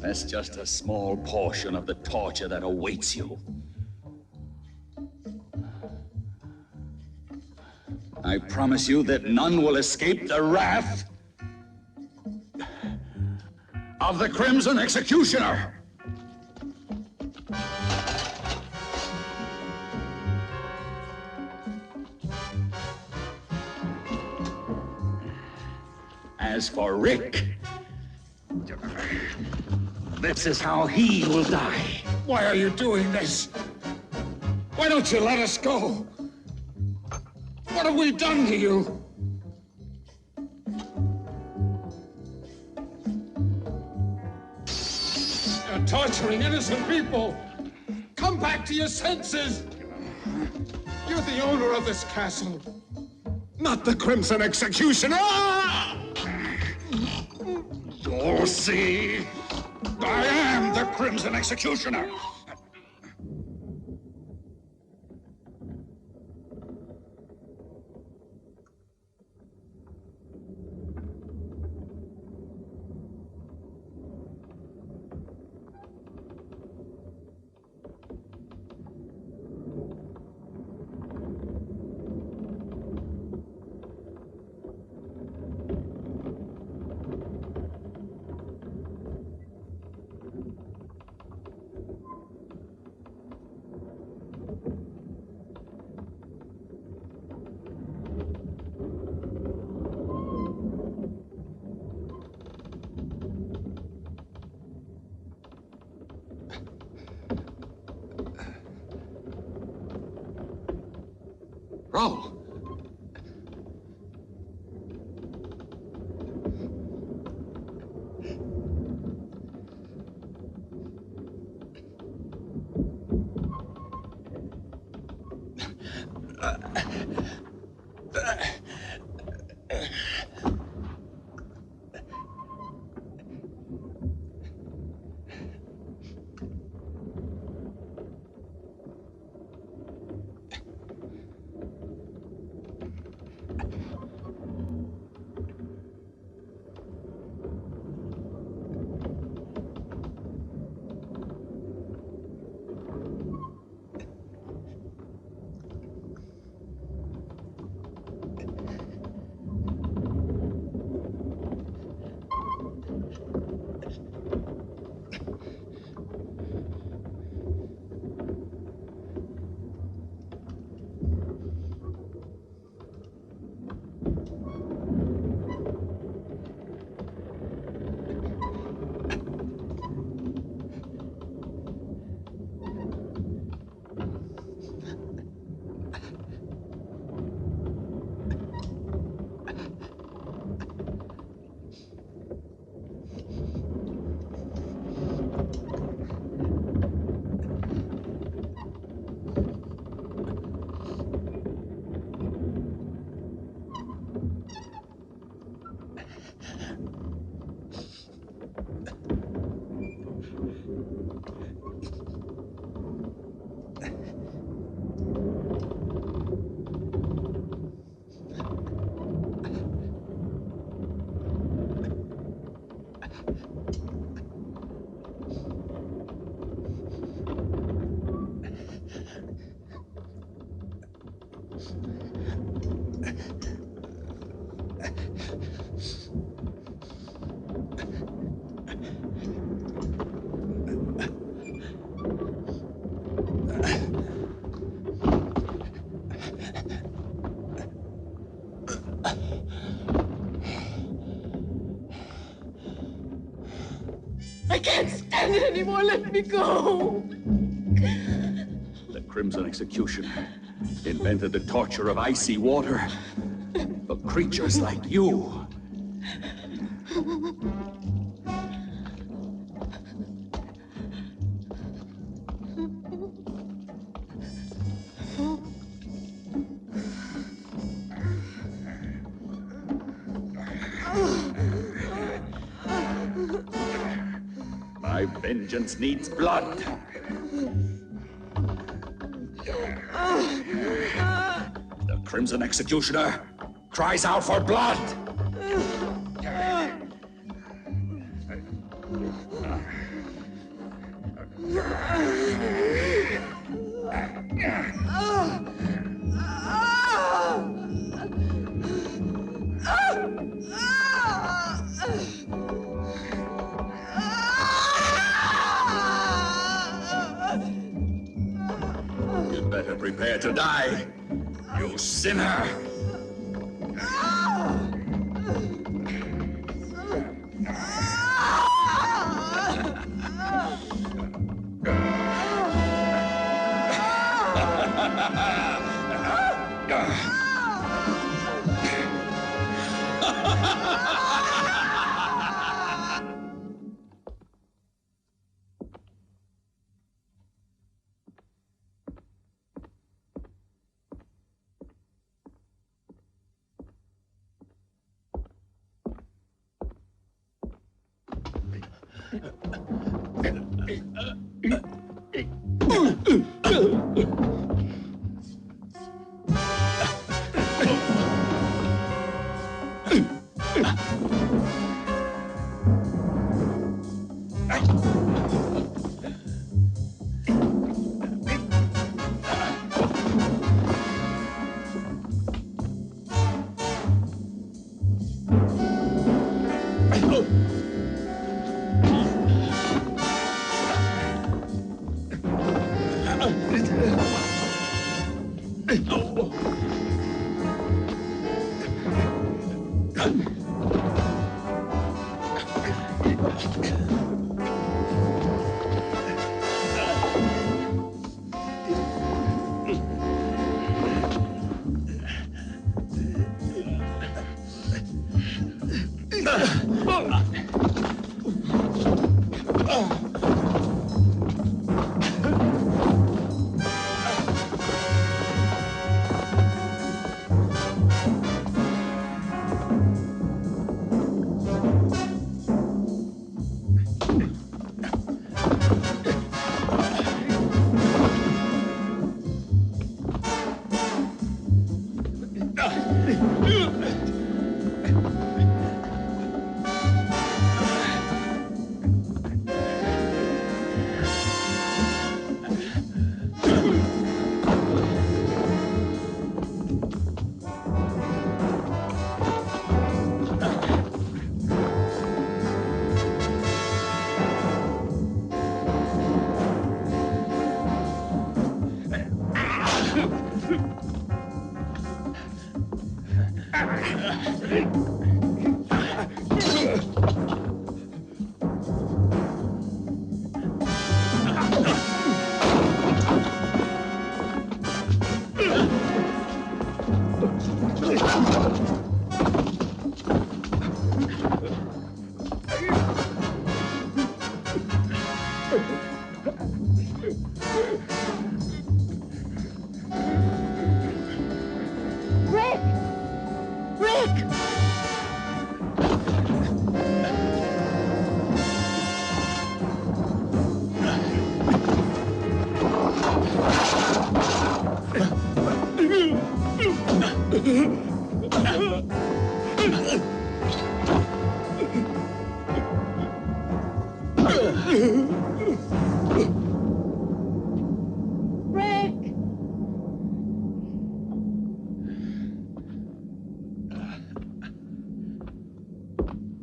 That's just a small portion of the torture that awaits you. I promise you that none will escape the wrath of the Crimson Executioner. As for Rick, this is how he will die. Why are you doing this? Why don't you let us go? What have we done to you? You're torturing innocent people. Come back to your senses. You're the owner of this castle, not the Crimson Executioner. You'll see. I am the Crimson Executioner. Raoul! I can't stand it anymore. Let me go. The Crimson Executioner invented the torture of icy water for creatures like you. My vengeance needs blood. The Crimson Executioner cries out for blood. Prepare to die, you sinner!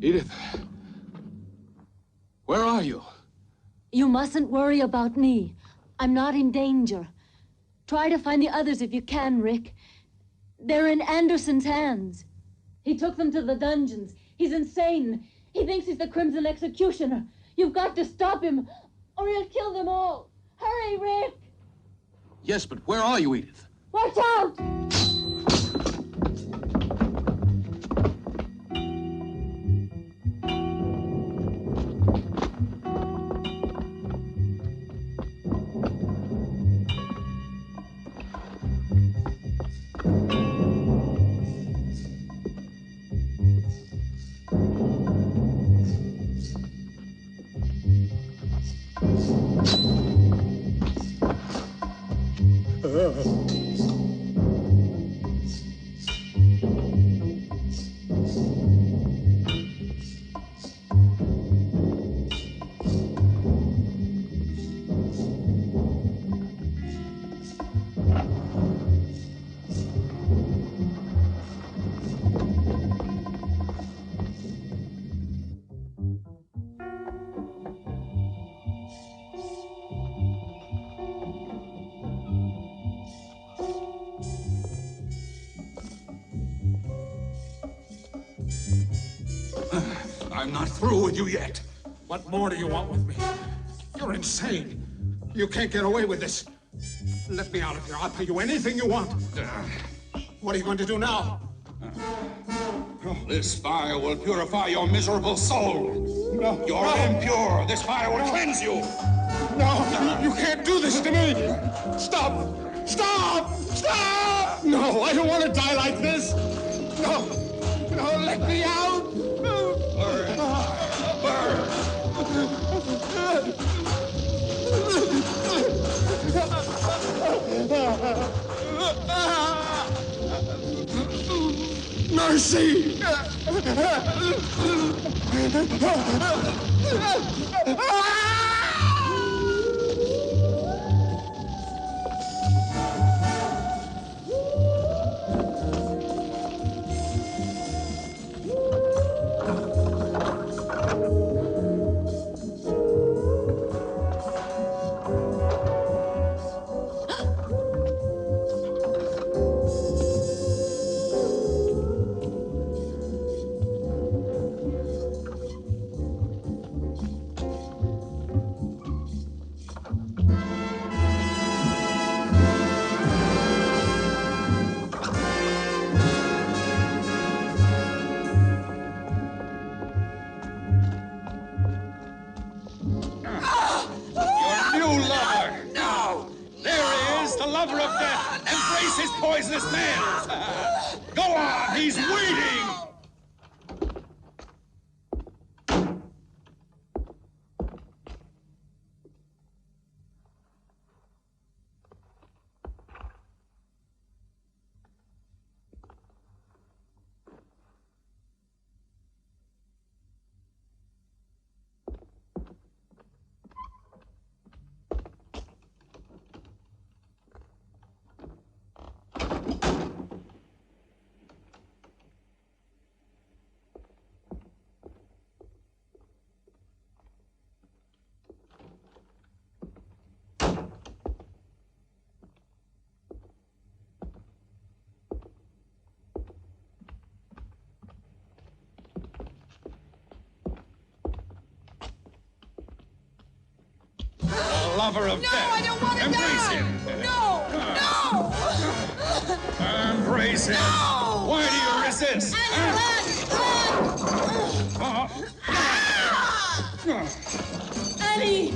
Edith, where are you? You mustn't worry about me. I'm not in danger. Try to find the others if you can, Rick. They're in Anderson's hands. He took them to the dungeons. He's insane. He thinks he's the Crimson Executioner. You've got to stop him, or he'll kill them all. Hurry, Rick! Yes, but where are you, Edith? Watch out! I'm not through with you yet. What more do you want with me? You're insane. You can't get away with this. Let me out of here. I'll pay you anything you want. What are you going to do now? This fire will purify your miserable soul. No. You're impure. This fire will cleanse you. No, you can't do this to me. Stop. Stop. Stop. No, I don't want to die like this. No. No, let me out. Burn. Burn. Mercy! Poisonous nails! Go on, he's waiting! Lover of death. I don't want to Embrace die. him. No, no. Embrace him. No. Why do you resist? Annie.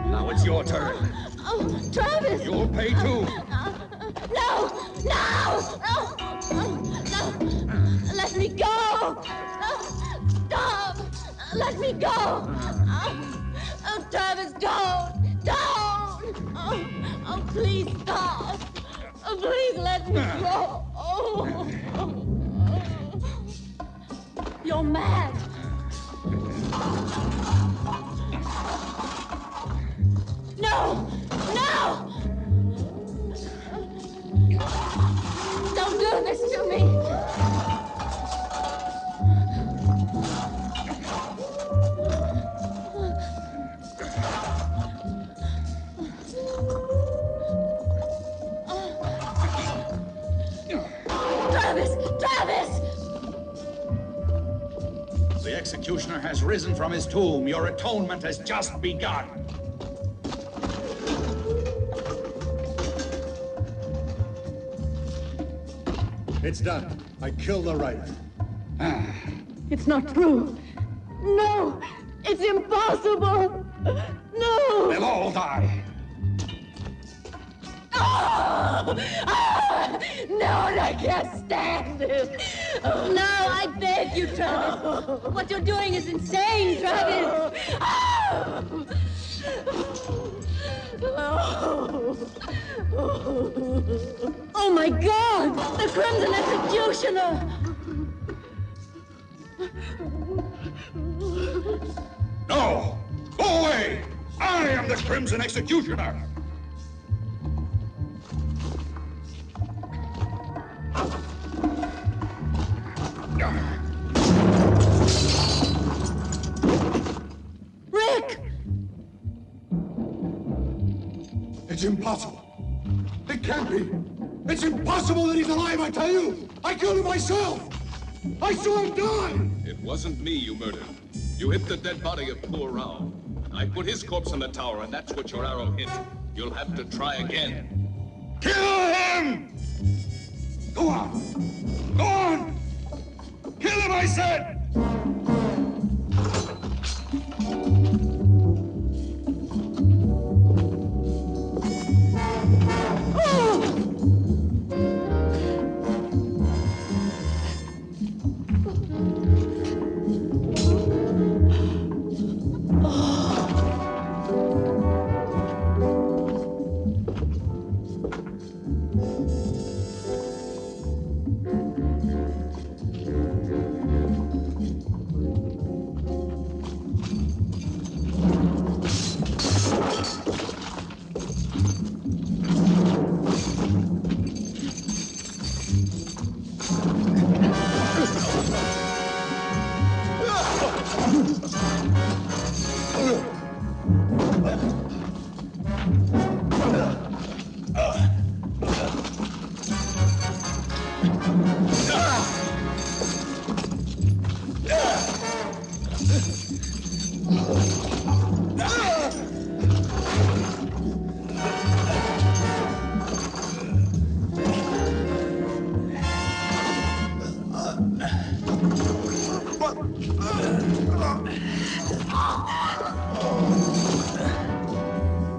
Now it's your turn. Oh, Travis! You'll pay too. No! Let me go! Stop! Let me go! Oh, Travis, don't! Don't! Oh, please stop! Oh, please let me go! You're mad! No! No! Don't do this to me! Travis! Travis! The executioner has risen from his tomb. Your atonement has just begun. It's done. I killed the right. It's not true. No! It's impossible! No! They'll all die. No, I can't stand it. No, I beg you, Travis. What you're doing is insane, Travis. Oh my God! The Crimson Executioner! No! Go away! I am the Crimson Executioner! Rick! It's impossible. It can't be. It's impossible that he's alive, I tell you! I killed him myself! I saw him die! It wasn't me you murdered. You hit the dead body of poor Rao. I put his corpse in the tower, and that's what your arrow hit. You'll have to try again. Kill him! Go on! Go on! Kill him, I said!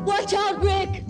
Watch out, Rick!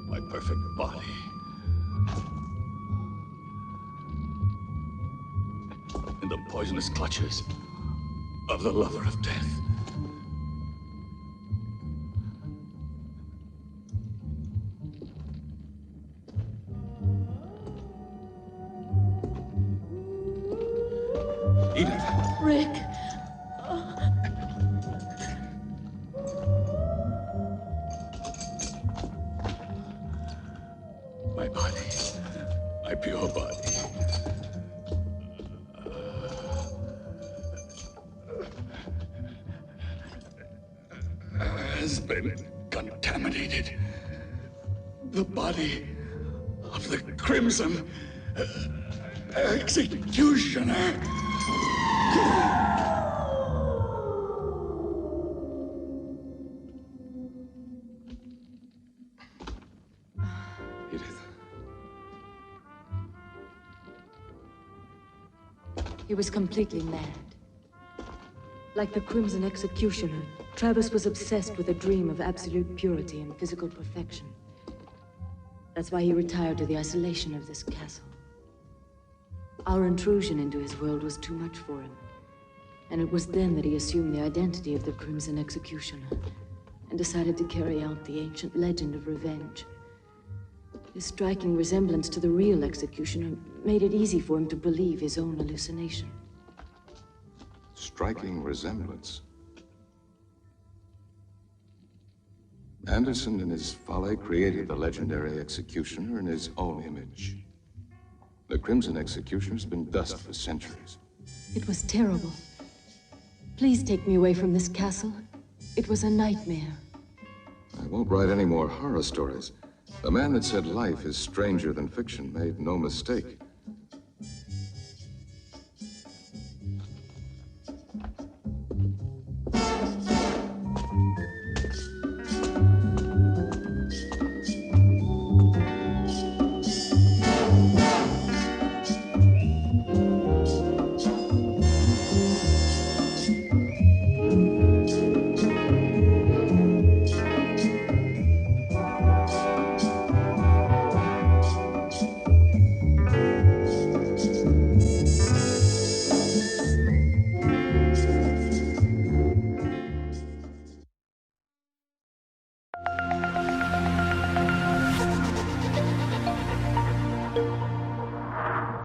My perfect body. In the poisonous clutches of the lover of death. Rick. My body. My pure body. Has been contaminated. The body of the Crimson Executioner. Edith. He was completely mad. Like the Crimson Executioner, Travis was obsessed with a dream of absolute purity and physical perfection. That's why he retired to the isolation of this castle. Our intrusion into his world was too much for him. And it was then that he assumed the identity of the Crimson Executioner and decided to carry out the ancient legend of revenge. His striking resemblance to the real executioner made it easy for him to believe his own hallucination. Striking resemblance. Anderson, in his folly, created the legendary executioner in his own image. The Crimson Executioner's been dust for centuries. It was terrible. Please take me away from this castle. It was a nightmare. I won't write any more horror stories. The man that said life is stranger than fiction made no mistake.